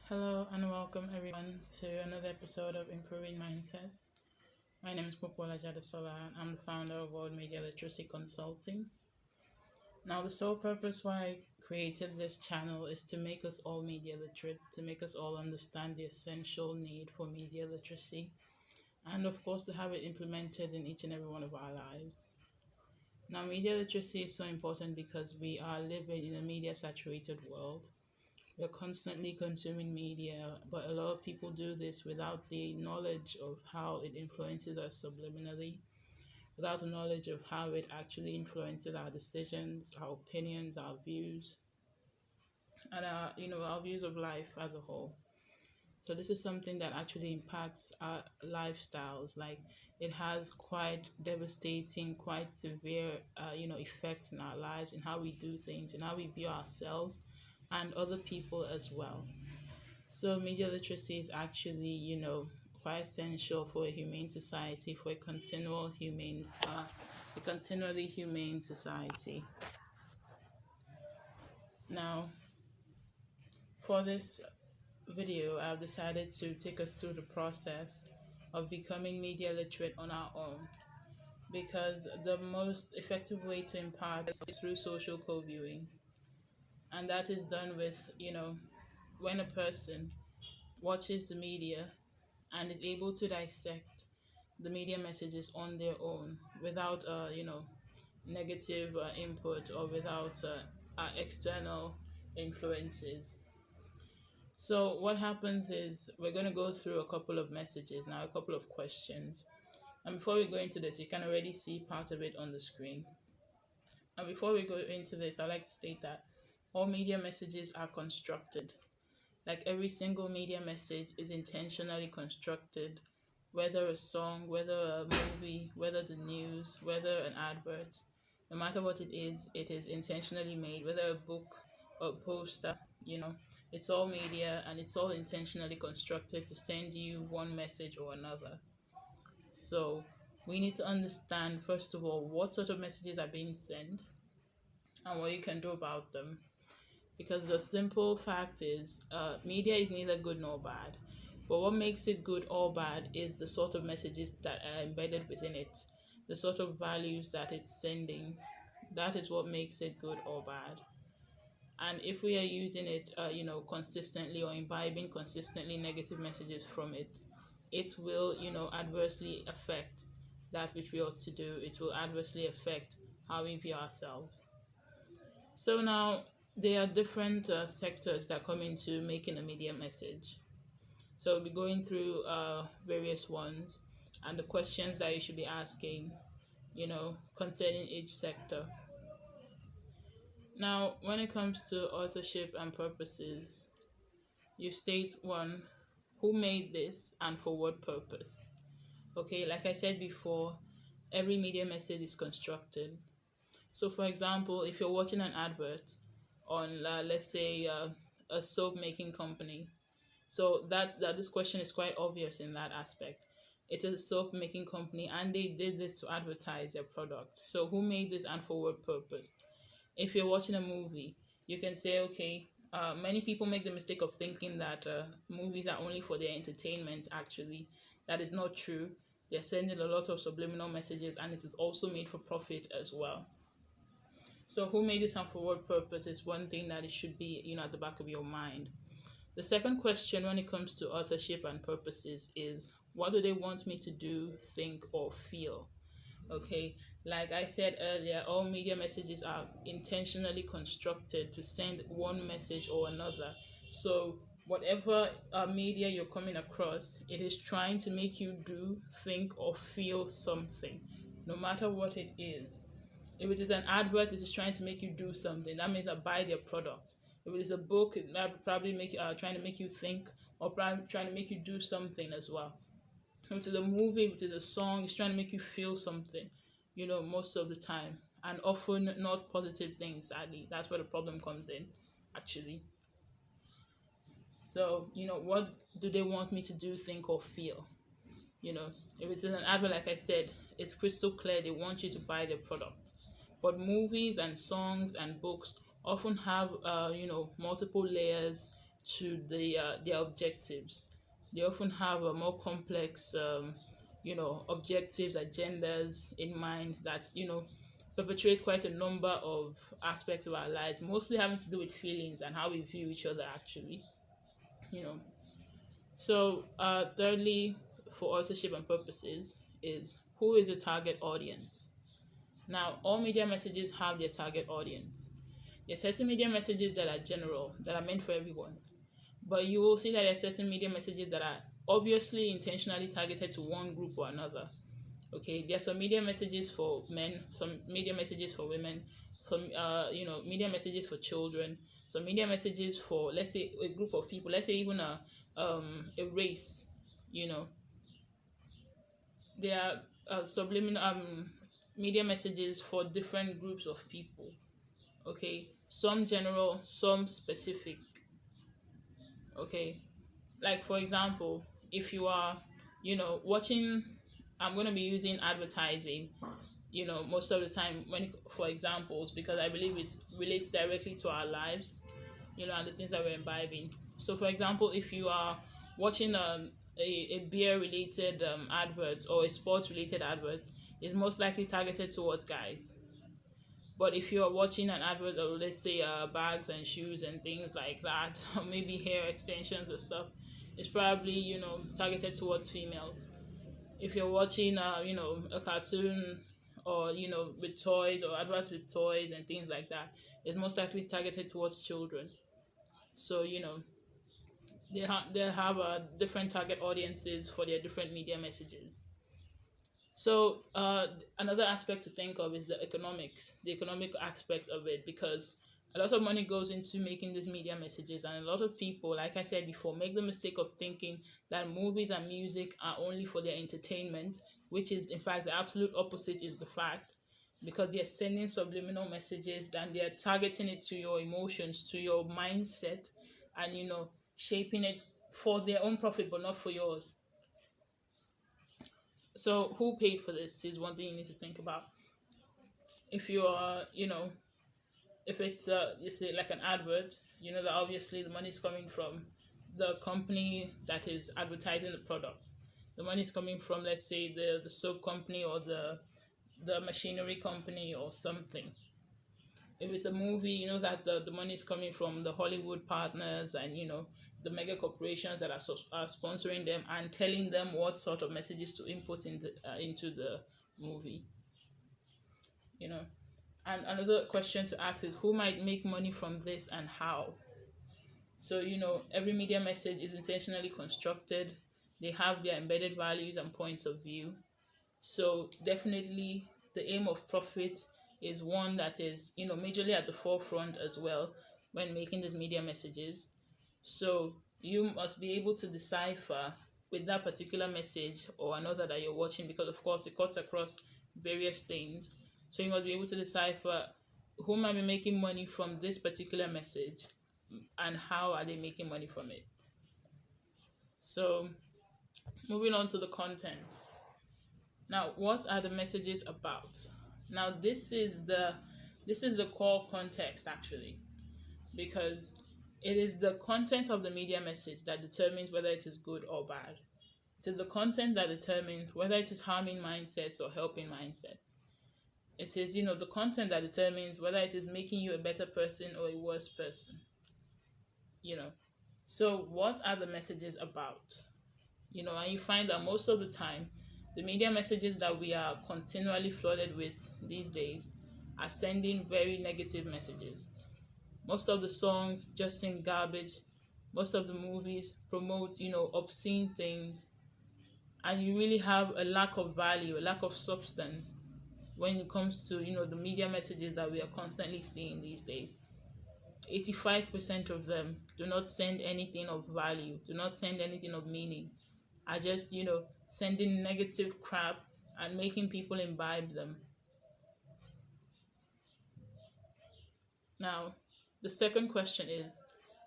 Hello and welcome everyone to another episode of Improving Mindsets. My name is Popola Jadesola and I'm the founder of World Media Literacy Consulting. Now, the sole purpose why I created this channel is to make us all media literate, to make us all understand the essential need for media literacy, and of course to have it implemented in each and every one of our lives. Now, media literacy is so important because we are living in a media saturated world. We're constantly consuming media, but a lot of people do this without the knowledge of how it influences us subliminally, without the knowledge of how it actually influences our decisions, our opinions, our views, and our views of life as a whole. So this is something that actually impacts our lifestyles. Like, it has quite devastating, quite severe, effects in our lives, in how we do things, in how we view ourselves and other people as well. So media literacy is actually, quite essential for a humane society, for a continually humane society. Now, for this video, I've decided to take us through the process of becoming media literate on our own, because the most effective way to impact is through social co-viewing, and that is done with, when a person watches the media and is able to dissect the media messages on their own without negative input, or without external influences. So what happens is we're going to go through a couple of messages now, a couple of questions. And before we go into this, you can already see part of it on the screen. And before we go into this, I'd like to state that all media messages are constructed. Like, every single media message is intentionally constructed, whether a song, whether a movie, whether the news, whether an advert, no matter what it is intentionally made, whether a book or a poster, it's all media and it's all intentionally constructed to send you one message or another. So we need to understand, first of all, what sort of messages are being sent and what you can do about them. Because the simple fact is, media is neither good nor bad. But what makes it good or bad is the sort of messages that are embedded within it, the sort of values that it's sending. That is what makes it good or bad. And if we are using it, consistently, or imbibing consistently negative messages from it, it will, adversely affect that which we ought to do. It will adversely affect how we view ourselves. So now, there are different sectors that come into making a media message. So we'll be going through various ones and the questions that you should be asking, concerning each sector. Now, when it comes to authorship and purposes, you state one, who made this and for what purpose? Okay, like I said before, every media message is constructed. So, for example, if you're watching an advert on, let's say, a soap making company, so that this question is quite obvious in that aspect. It's a soap making company, and they did this to advertise their product. So, who made this and for what purpose? If you're watching a movie, you can say, okay, many people make the mistake of thinking that movies are only for their entertainment. Actually, that is not true. They're sending a lot of subliminal messages, and it is also made for profit as well. So who made this and for what purpose is one thing that it should be, at the back of your mind. The second question when it comes to authorship and purposes is, what do they want me to do, think, or feel? Okay, like I said earlier, all media messages are intentionally constructed to send one message or another. So whatever media you're coming across, it is trying to make you do, think, or feel something, no matter what it is. If it is an advert, it is trying to make you do something. That means buy their product. If it is a book, it might probably trying to make you think, or trying to make you do something as well. If it is a movie, if it is a song, it's trying to make you feel something, most of the time. And often not positive things, sadly. That's where the problem comes in, actually. So, what do they want me to do, think, or feel? If it's an advert, like I said, it's crystal clear they want you to buy their product. But movies and songs and books often have, multiple layers, to their objectives. They often have a more complex, objectives, agendas in mind that perpetuate quite a number of aspects of our lives, mostly having to do with feelings and how we view each other. Actually, you know. So, thirdly, for authorship and purposes, is who is the target audience? Now, all media messages have their target audience. There are certain media messages that are general, that are meant for everyone. But you will see that there are certain media messages that are obviously intentionally targeted to one group or another. Okay, there are some media messages for men, some media messages for women, some media messages for children, some media messages for, let's say, a group of people, let's say even a race. You know, there are subliminal media messages for different groups of people. Okay, some general, some specific. Okay, like for example, if you are watching, I'm going to be using advertising most of the time for examples, because I believe it relates directly to our lives, and the things that we're imbibing. So for example, if you are watching a beer related advert or a sports related advert, is most likely targeted towards guys. But if you're watching an advert of, let's say, bags and shoes and things like that, or maybe hair extensions and stuff, it's probably targeted towards females. If you're watching a cartoon, or with toys, or advert with toys and things like that, it's most likely targeted towards children. So they have different target audiences for their different media messages. So another aspect to think of is the economics, the economic aspect of it, because a lot of money goes into making these media messages, and a lot of people, like I said before, make the mistake of thinking that movies and music are only for their entertainment, which is in fact the absolute opposite is the fact, because they're sending subliminal messages and they're targeting it to your emotions, to your mindset, and shaping it for their own profit but not for yours. So who paid for this is one thing you need to think about. If you are, if it's you say like an advert, that obviously the money is coming from the company that is advertising the product. The money is coming from, let's say, the soap company, or the machinery company or something. If it's a movie, that the money is coming from the Hollywood partners, and the mega corporations that are sponsoring them and telling them what sort of messages to input into the movie. you know and another question to ask is who might make money from this and how. So every media message is intentionally constructed. They have their embedded values and points of view. So definitely the aim of profit is one that is majorly at the forefront as well when making these media messages. So you must be able to decipher with that particular message or another that you're watching, because of course it cuts across various things. So you must be able to decipher who might be making money from this particular message and how are they making money from it. So moving on to the content. Now, what are the messages about? Now, this is the core context actually, because it is the content of the media message that determines whether it is good or bad. It is the content that determines whether it is harming mindsets or helping mindsets. It is, the content that determines whether it is making you a better person or a worse person. You know. So what are the messages about? And you find that most of the time, the media messages that we are continually flooded with these days are sending very negative messages. Most of the songs just sing garbage. Most of the movies promote, obscene things. And you really have a lack of value, a lack of substance when it comes to, the media messages that we are constantly seeing these days. 85% of them do not send anything of value, do not send anything of meaning, are just, sending negative crap and making people imbibe them. Now, the second question is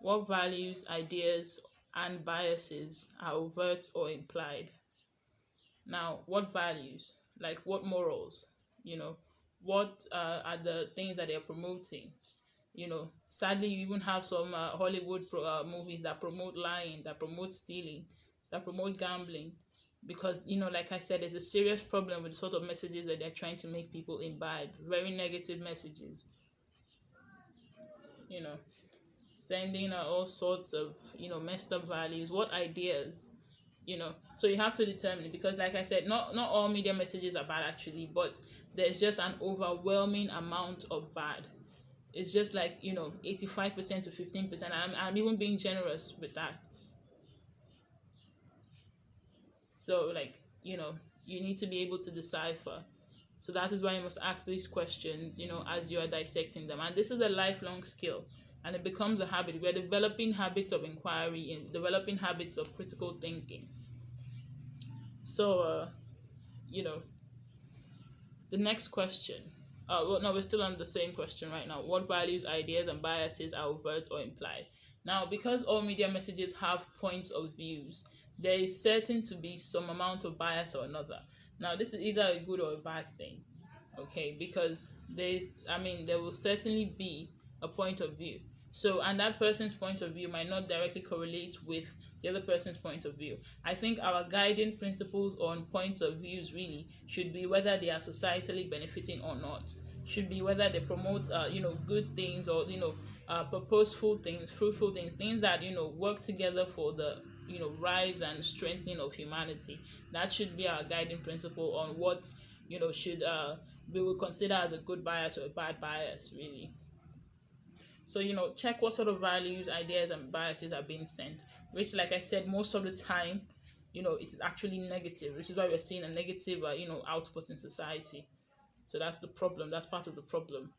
what values, ideas, and biases are overt or implied? Now, what values? Like what morals? What are the things that they're promoting? Sadly, you even have some Hollywood movies that promote lying, that promote stealing, that promote gambling, because like I said, there's a serious problem with the sort of messages that they're trying to make people imbibe. Very negative messages. You know, sending all sorts of messed up values. What ideas? So you have to determine, because like I said, not all media messages are bad actually, but there's just an overwhelming amount of bad. It's just like 85% to 15%. I'm even being generous with that. So like you need to be able to decipher. So that is why you must ask these questions as you are dissecting them, and this is a lifelong skill, and it becomes a habit. We're developing habits of inquiry and developing habits of critical thinking. So you know the next question. Well, no, we're still on the same question right now. What values, ideas, and biases are overt or implied? Now, because all media messages have points of views, there is certain to be some amount of bias or another. Now, this is either a good or a bad thing, okay? Because there will certainly be a point of view. So, and that person's point of view might not directly correlate with the other person's point of view. I think our guiding principles on points of views really should be whether they are societally benefiting or not. Should be whether they promote, good things, or purposeful things, fruitful things, things that work together for the rise and strengthening of humanity. That should be our guiding principle on what should we will consider as a good bias or a bad bias, really. So, check what sort of values, ideas, and biases are being sent, which, like I said, most of the time, it's actually negative, which is why we're seeing a negative, output in society. So that's the problem. That's part of the problem,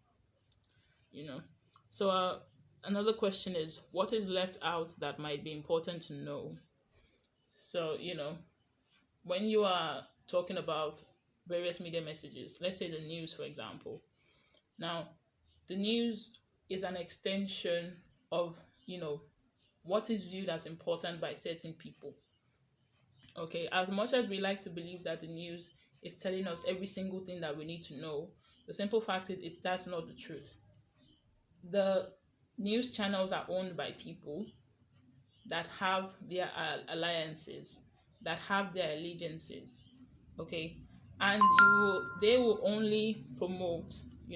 you know. So, another question is, what is left out that might be important to know? So, when you are talking about various media messages, let's say the news, for example. Now, the news is an extension of what is viewed as important by certain people. Okay, as much as we like to believe that the news is telling us every single thing that we need to know, the simple fact is that's not the truth. The news channels are owned by people that have their alliances, that have their allegiances. Okay, and they will only promote,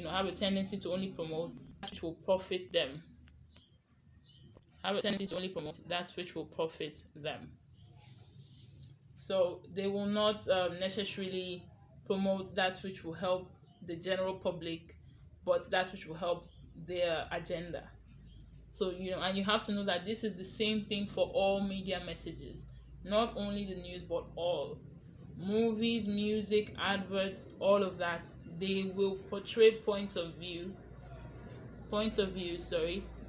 have a tendency to only promote that which will profit them. Have a tendency to only promote that which will profit them. So they will not necessarily promote that which will help the general public, but that which will help their agenda. So, and you have to know that this is the same thing for all media messages, not only the news, but all movies, music, adverts, all of that. They will portray points of view,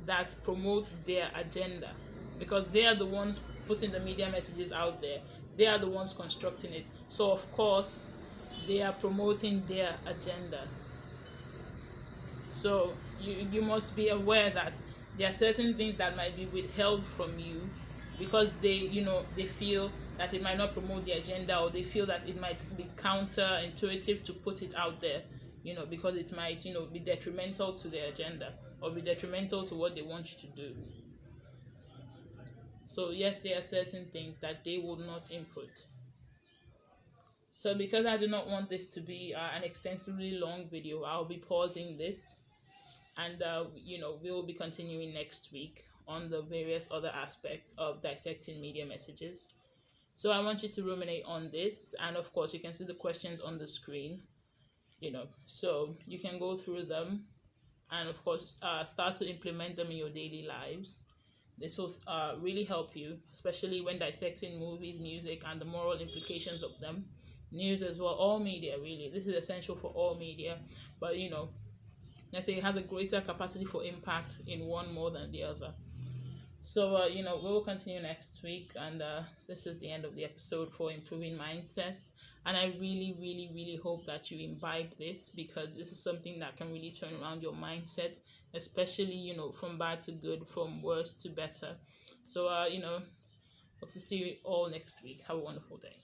that promote their agenda, because they are the ones putting the media messages out there. They are the ones constructing it. So of course, they are promoting their agenda. So you must be aware that there are certain things that might be withheld from you because they feel that it might not promote the agenda, or they feel that it might be counterintuitive to put it out there, because it might be detrimental to their agenda, or be detrimental to what they want you to do. So yes, there are certain things that they will not input. So because I do not want this to be an extensively long video, I'll be pausing this, and we will be continuing next week on the various other aspects of dissecting media messages. So I want you to ruminate on this, and of course you can see the questions on the screen, so you can go through them, and of course start to implement them in your daily lives. This will really help you, especially when dissecting movies, music, and the moral implications of them. News as well, all media really. This is essential for all media, but let's say it has a greater capacity for impact in one more than the other. So we will continue next week, and this is the end of the episode for improving mindsets. And I really, really, really hope that you imbibe this, because this is something that can really turn around your mindset, especially from bad to good, from worse to better. So hope to see you all next week. Have a wonderful day.